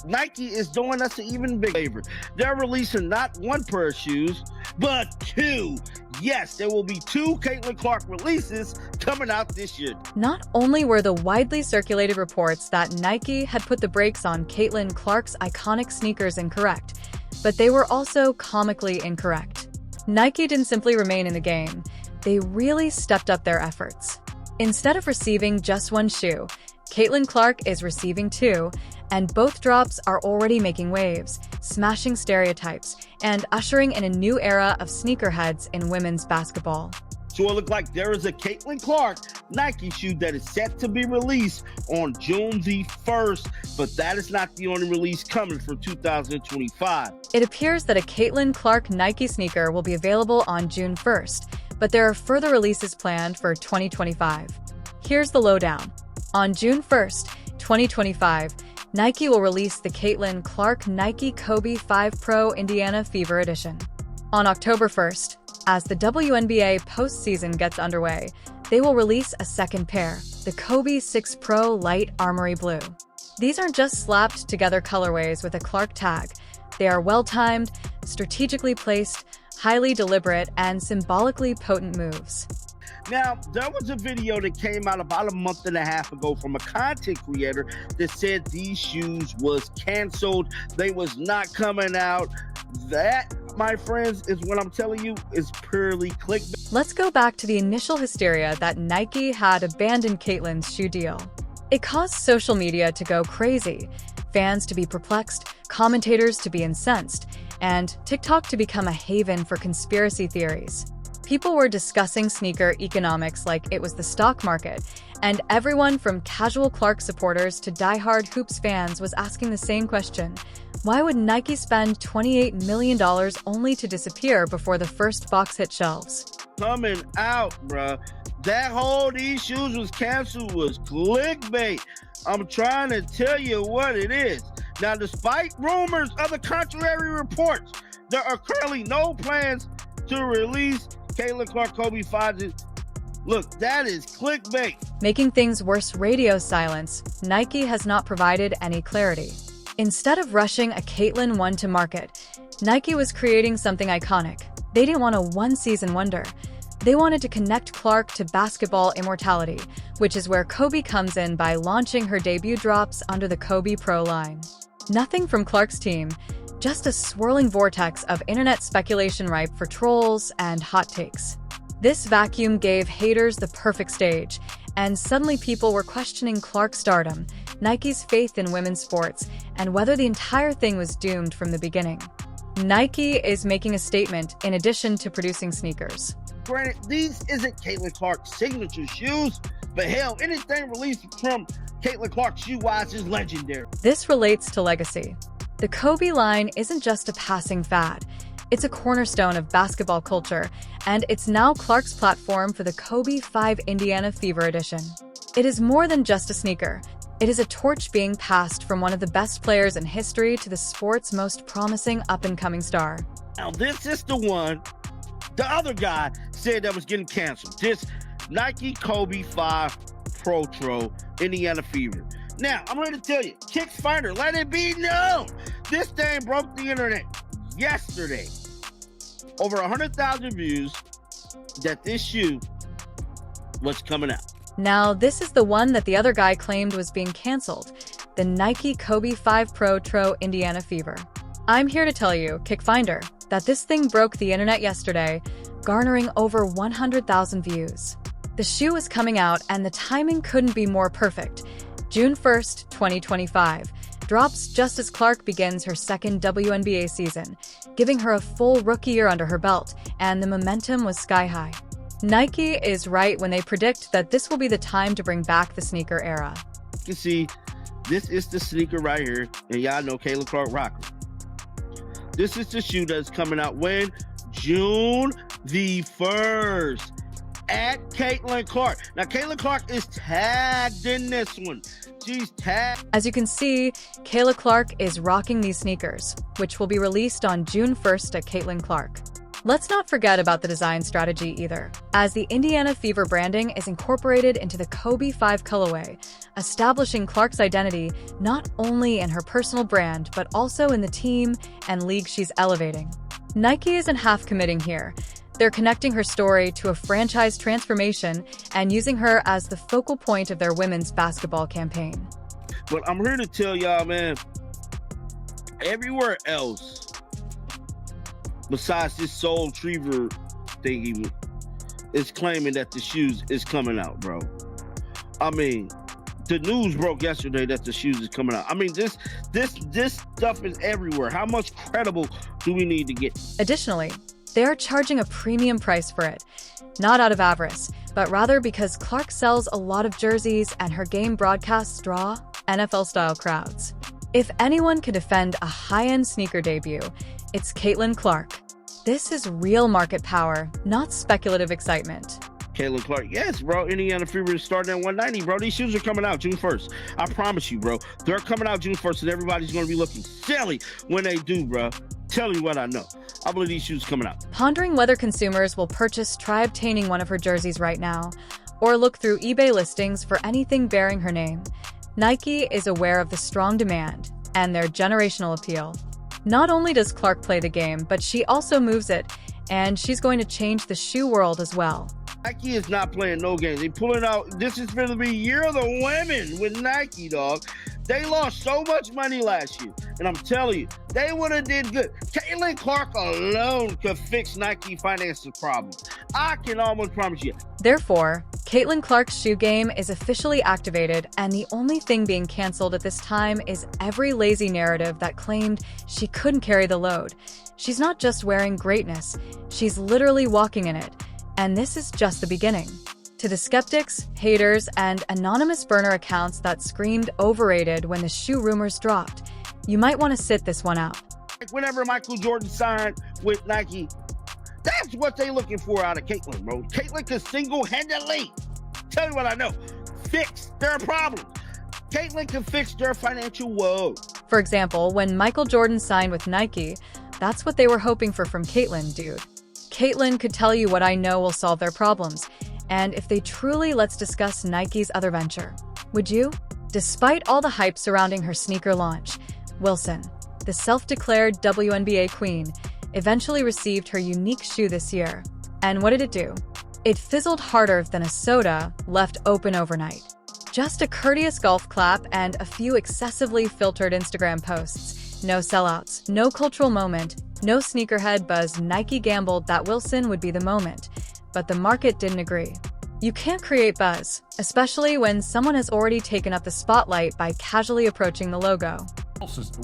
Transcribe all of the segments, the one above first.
Nike is doing us an even bigger favor. They're releasing not one pair of shoes, but two. Yes, there will be two Caitlin Clark releases coming out this year. Not only were the widely circulated reports that Nike had put the brakes on Caitlin Clark's iconic sneakers incorrect, but they were also comically incorrect. Nike didn't simply remain in the game, they really stepped up their efforts. Instead of receiving just one shoe, Caitlin Clark is receiving two, and both drops are already making waves, smashing stereotypes, and ushering in a new era of sneakerheads in women's basketball. So it looks like there is a Caitlin Clark Nike shoe that is set to be released on June the 1st, but that is not the only release coming for 2025. It appears that a Caitlin Clark Nike sneaker will be available on June 1st, but there are further releases planned for 2025. Here's the lowdown. On June 1st, 2025, Nike will release the Caitlin Clark Nike Kobe 5 Pro Indiana Fever Edition. On October 1st, as the WNBA postseason gets underway, they will release a second pair, the Kobe 6 Pro Light Armory Blue. These aren't just slapped together colorways with a Clark tag. They are well-timed, strategically placed, highly deliberate, and symbolically potent moves. Now, there was a video that came out about a month and a half ago from a content creator that said these shoes was canceled. They was not coming out. That, my friends, is what I'm telling you is purely clickbait. Let's go back to the initial hysteria that Nike had abandoned Caitlin's shoe deal. It caused social media to go crazy, fans to be perplexed, commentators to be incensed, and TikTok to become a haven for conspiracy theories. People were discussing sneaker economics like it was the stock market, and everyone from casual Clark supporters to die-hard Hoops fans was asking the same question. Why would Nike spend $28 million only to disappear before the first box hit shelves? Coming out, bruh. That whole these shoes was canceled was clickbait. I'm trying to tell you what it is. Now, despite rumors of the contrary reports, there are currently no plans to release Caitlin Clark Kobe 5. Look, that is clickbait. Making things worse, radio silence. Nike has not provided any clarity. Instead of rushing a Caitlin 1 to market, Nike was creating something iconic. They didn't want a one-season wonder. They wanted to connect Clark to basketball immortality, which is where Kobe comes in by launching her debut drops under the Kobe Pro line. Nothing from Clark's team, just a swirling vortex of internet speculation ripe for trolls and hot takes. This vacuum gave haters the perfect stage, and suddenly people were questioning Clark's stardom, Nike's faith in women's sports, and whether the entire thing was doomed from the beginning. Nike is making a statement in addition to producing sneakers. Granted, these isn't Caitlin Clark's signature shoes, but hell, anything released from Caitlin Clark shoe-wise is legendary. This relates to legacy. The Kobe line isn't just a passing fad. It's a cornerstone of basketball culture, and it's now Clark's platform for the Kobe 5 Indiana Fever Edition. It is more than just a sneaker. It is a torch being passed from one of the best players in history to the sport's most promising up-and-coming star. Now, this is the one the other guy said that was getting canceled. This Nike Kobe 5 Pro Indiana Fever. Now, I'm going to tell you, Kickstarter, let it be known. This thing broke the internet yesterday. Over 100,000 views that this shoe was coming out. Now, this is the one that the other guy claimed was being canceled, the Nike Kobe 5 Pro Indiana Fever. I'm here to tell you, Kickfinder, that this thing broke the internet yesterday, garnering over 100,000 views. The shoe is coming out and the timing couldn't be more perfect. June 1st, 2025, drops just as Clark begins her second WNBA season, giving her a full rookie year under her belt, and the momentum was sky-high. Nike is right when they predict that this will be the time to bring back the sneaker era. You can see, this is the sneaker right here, and y'all know Caitlin Clark rocker. This is the shoe that's coming out when? June the 1st. At Caitlin Clark. Now, Caitlin Clark is tagged in this one. She's tagged. As you can see, Kayla Clark is rocking these sneakers, which will be released on June 1st at Caitlin Clark. Let's not forget about the design strategy either, as the Indiana Fever branding is incorporated into the Kobe 5 colorway, establishing Clark's identity not only in her personal brand but also in the team and league she's elevating. Nike isn't half committing here. They're connecting her story to a franchise transformation and using her as the focal point of their women's basketball campaign. But I'm here to tell y'all, man, everywhere else, besides this Soul Retriever thingy, is claiming that the shoes is coming out, bro. I mean, the news broke yesterday that the shoes is coming out. I mean, this stuff is everywhere. How much credible do we need to get? Additionally, they are charging a premium price for it, not out of avarice, but rather because Clark sells a lot of jerseys and her game broadcasts draw NFL-style crowds. If anyone could defend a high-end sneaker debut, it's Caitlin Clark. This is real market power, not speculative excitement. Caitlin Clark, yes, bro. Indiana Fever is starting at 190, bro. These shoes are coming out June 1st. I promise you, bro. They're coming out June 1st, and everybody's going to be looking silly when they do, bro. Tell you what I know. I believe these shoes coming out. Pondering whether consumers will try obtaining one of her jerseys right now, or look through eBay listings for anything bearing her name, Nike is aware of the strong demand and their generational appeal. Not only does Clark play the game, but she also moves it, and she's going to change the shoe world as well. Nike is not playing no games. They pulling out. This is going to be Year of the Women with Nike, dog. They lost so much money last year, and I'm telling you, they would have did good. Caitlin Clark alone could fix Nike financial problems. I can almost promise you. Therefore, Caitlin Clark's shoe game is officially activated, and the only thing being canceled at this time is every lazy narrative that claimed she couldn't carry the load. She's not just wearing greatness, she's literally walking in it. And this is just the beginning. To the skeptics, haters, and anonymous burner accounts that screamed overrated when the shoe rumors dropped, you might want to sit this one out. Whenever Michael Jordan signed with Nike, that's what they looking for out of Caitlin, bro. Caitlin can single-handedly, tell you what I know, fix their problems. Caitlin can fix their financial woe. For example, when Michael Jordan signed with Nike, that's what they were hoping for from Caitlin, dude. Caitlin could tell you what I know will solve their problems, and if they truly, let's discuss Nike's other venture. Would you? Despite all the hype surrounding her sneaker launch, Wilson, the self-declared WNBA queen, eventually received her unique shoe this year. And what did it do? It fizzled harder than a soda left open overnight. Just a courteous golf clap and a few excessively filtered Instagram posts. No sellouts, no cultural moment, no sneakerhead buzz. Nike gambled that Wilson would be the moment, but the market didn't agree. You can't create buzz, especially when someone has already taken up the spotlight by casually approaching the logo.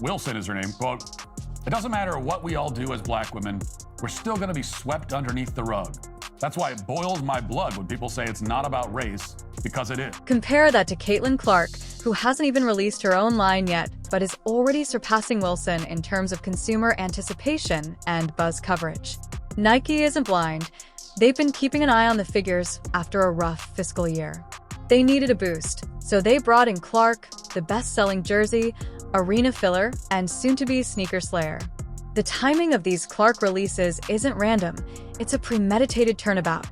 Wilson is her name. Quote, "It doesn't matter what we all do as black women, we're still going to be swept underneath the rug. That's why it boils my blood when people say it's not about race, because it is." Compare that to Caitlin Clark, who hasn't even released her own line yet, but is already surpassing Wilson in terms of consumer anticipation and buzz coverage. Nike isn't blind. They've been keeping an eye on the figures after a rough fiscal year. They needed a boost, so they brought in Clark, the best-selling jersey, arena filler, and soon-to-be sneaker slayer. The timing of these Clark releases isn't random. It's a premeditated turnabout.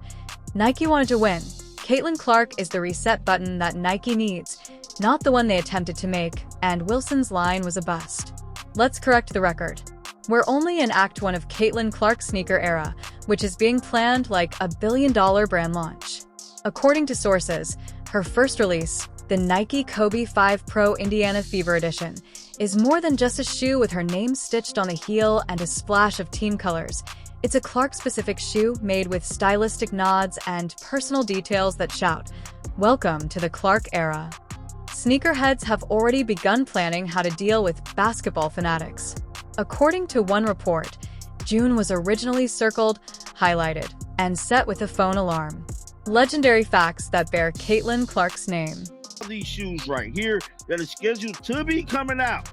Nike wanted to win. Caitlin Clark is the reset button that Nike needs, not the one they attempted to make, and Wilson's line was a bust. Let's correct the record. We're only in Act 1 of Caitlin Clark's sneaker era, which is being planned like a billion-dollar brand launch. According to sources, her first release, the Nike Kobe 5 Pro Indiana Fever Edition, is more than just a shoe with her name stitched on the heel and a splash of team colors. It's a Clark-specific shoe made with stylistic nods and personal details that shout, "Welcome to the Clark era." Sneakerheads have already begun planning how to deal with basketball fanatics. According to one report, June was originally circled, highlighted, and set with a phone alarm. Legendary facts that bear Caitlin Clark's name. These shoes right here that are scheduled to be coming out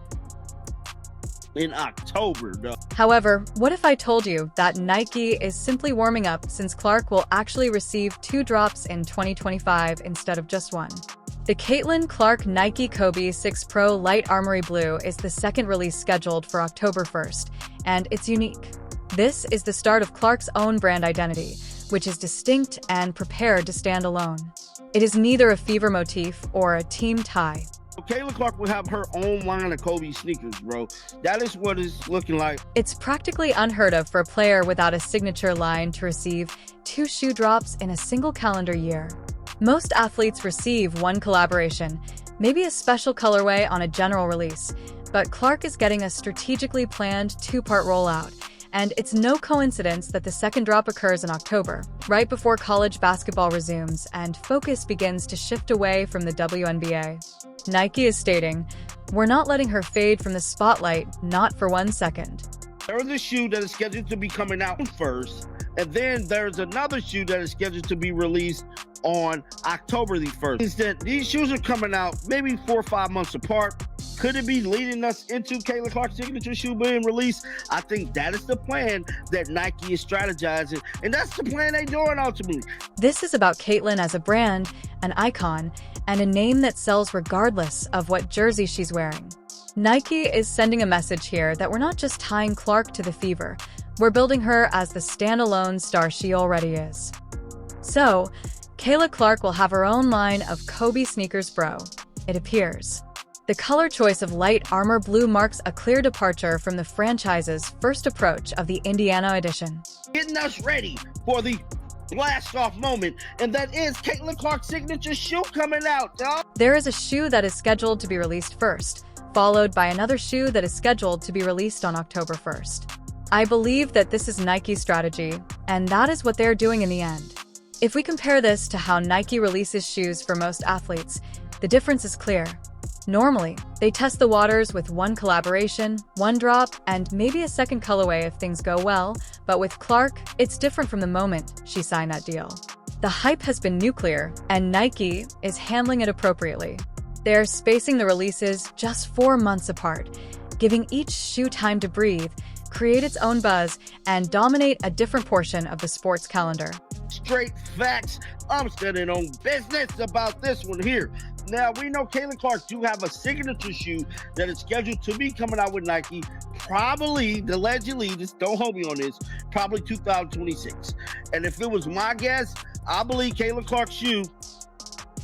in October, though. However, what if I told you that Nike is simply warming up, since Clark will actually receive 2 drops in 2025 instead of just 1? The Caitlin Clark Nike Kobe 6 Pro Light Armory Blue is the second release scheduled for October 1st, and it's unique. This is the start of Clark's own brand identity, which is distinct and prepared to stand alone. It is neither a fever motif or a team tie. Kayla Clark will have her own line of Kobe sneakers, bro. That is what it's looking like. It's practically unheard of for a player without a signature line to receive 2 shoe drops in a single calendar year. Most athletes receive one collaboration, maybe a special colorway on a general release, but Clark is getting a strategically planned 2-part rollout. And it's no coincidence that the second drop occurs in October, right before college basketball resumes and focus begins to shift away from the WNBA. Nike is stating, "We're not letting her fade from the spotlight, not for 1 second." There's a shoe that is scheduled to be coming out first, and then there's another shoe that is scheduled to be released on October the 1st. Is that these shoes are coming out maybe 4 or 5 months apart. Could it be leading us into Kayla Clark's signature shoe being released? I think that is the plan that Nike is strategizing, and that's the plan they're doing ultimately. This is about Caitlin as a brand, an icon, and a name that sells regardless of what jersey she's wearing. Nike is sending a message here that we're not just tying Clark to the fever, we're building her as the standalone star she already is. So, Kayla Clark will have her own line of Kobe sneakers, bro, it appears. The color choice of light armor blue marks a clear departure from the franchise's first approach of the Indiana edition. Getting us ready for the blast-off moment, and that is Caitlin Clark's signature shoe coming out, dog. There is a shoe that is scheduled to be released first, followed by another shoe that is scheduled to be released on October 1st. I believe that this is Nike's strategy, and that is what they're doing in the end. If we compare this to how Nike releases shoes for most athletes, the difference is clear. Normally, they test the waters with one collaboration, one drop, and maybe a second colorway if things go well, but with Clark, it's different from the moment she signed that deal. The hype has been nuclear, and Nike is handling it appropriately. They're spacing the releases just 4 months apart, giving each shoe time to breathe, create its own buzz, and dominate a different portion of the sports calendar. Straight facts. I'm standing on business about this one here. Now, we know Kayla Clark do have a signature shoe that is scheduled to be coming out with Nike, probably, allegedly, just don't hold me on this, probably 2026. And if it was my guess, I believe Kayla Clark's shoe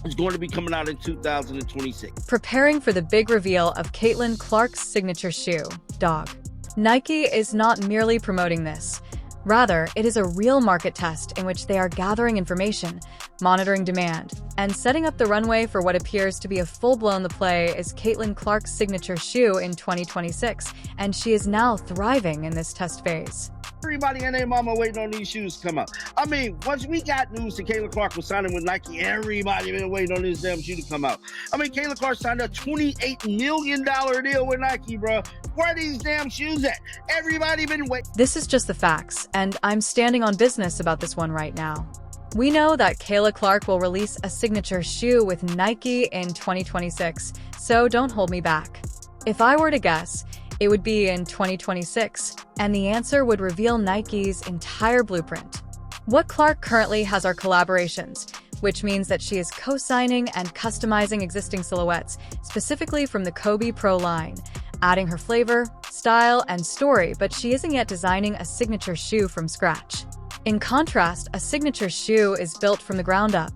is going to be coming out in 2026. Preparing for the big reveal of Caitlin Clark's signature shoe, dog. Nike is not merely promoting this. Rather, it is a real market test in which they are gathering information, monitoring demand, and setting up the runway for what appears to be a full-blown The Play is Caitlin Clark's signature shoe in 2026, and she is now thriving in this test phase. Everybody and their mama waiting on these shoes to come out. I mean, once we got news that Kayla Clark was signing with Nike, everybody been waiting on this damn shoe to come out. I mean, Kayla Clark signed a $28 million deal with Nike, bro. Where are these damn shoes at? Everybody been waiting. This is just the facts, and I'm standing on business about this one right now. We know that Kayla Clark will release a signature shoe with Nike in 2026, so don't hold me back. If I were to guess, it would be in 2026, and the answer would reveal Nike's entire blueprint. What Clark currently has are collaborations, which means that she is co-signing and customizing existing silhouettes, specifically from the Kobe Pro line, adding her flavor, style, and story, but she isn't yet designing a signature shoe from scratch. In contrast, a signature shoe is built from the ground up.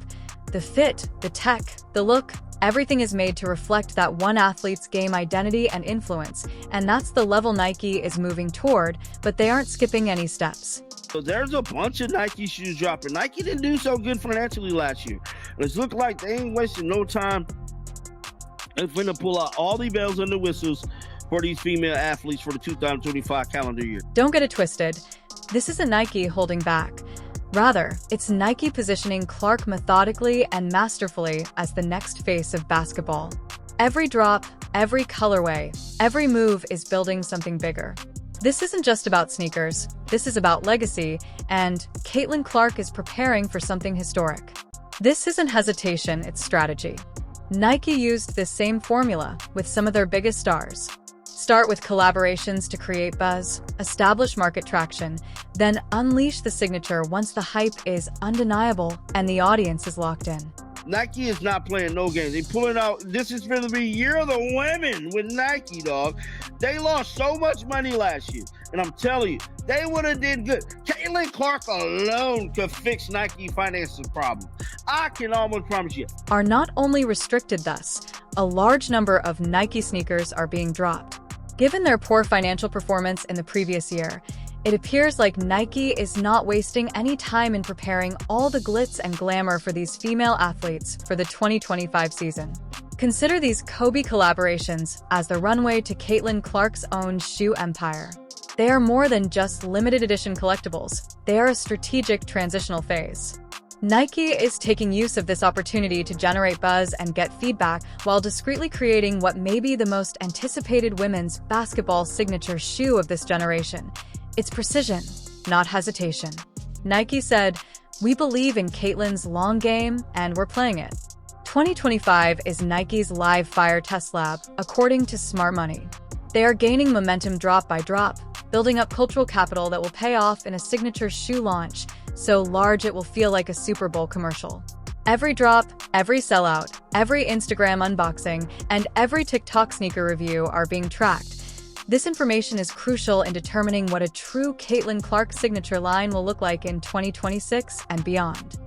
The fit, the tech, the look, everything is made to reflect that one athlete's game identity and influence, and that's the level Nike is moving toward, but they aren't skipping any steps. So there's a bunch of Nike shoes dropping. Nike didn't do so good financially last year. It's looked like they ain't wasting no time. They're finna pull out all the bells and the whistles for these female athletes for the 2025 calendar year. Don't get it twisted. This isn't Nike holding back. Rather, it's Nike positioning Clark methodically and masterfully as the next face of basketball. Every drop, every colorway, every move is building something bigger. This isn't just about sneakers, this is about legacy, and Caitlin Clark is preparing for something historic. This isn't hesitation, it's strategy. Nike used this same formula with some of their biggest stars. Start with collaborations to create buzz, establish market traction, then unleash the signature once the hype is undeniable and the audience is locked in. Nike is not playing no games. They pulling out. This is going to be year of the women with Nike, dog. They lost so much money last year, and I'm telling you, they would have did good. Caitlin Clark alone could fix Nike financial problem. I can almost promise you. Are not only restricted thus, a large number of Nike sneakers are being dropped. Given their poor financial performance in the previous year, it appears like Nike is not wasting any time in preparing all the glitz and glamour for these female athletes for the 2025 season. Consider these Kobe collaborations as the runway to Caitlin Clark's own shoe empire. They are more than just limited edition collectibles. They are a strategic transitional phase. Nike is taking use of this opportunity to generate buzz and get feedback while discreetly creating what may be the most anticipated women's basketball signature shoe of this generation. It's precision, not hesitation. Nike said, "We believe in Caitlin's long game, and we're playing it." 2025 is Nike's live fire test lab, according to Smart Money. They are gaining momentum drop by drop, building up cultural capital that will pay off in a signature shoe launch so large it will feel like a Super Bowl commercial. Every drop, every sellout, every Instagram unboxing, and every TikTok sneaker review are being tracked. This information is crucial in determining what a true Caitlin Clark signature line will look like in 2026 and beyond.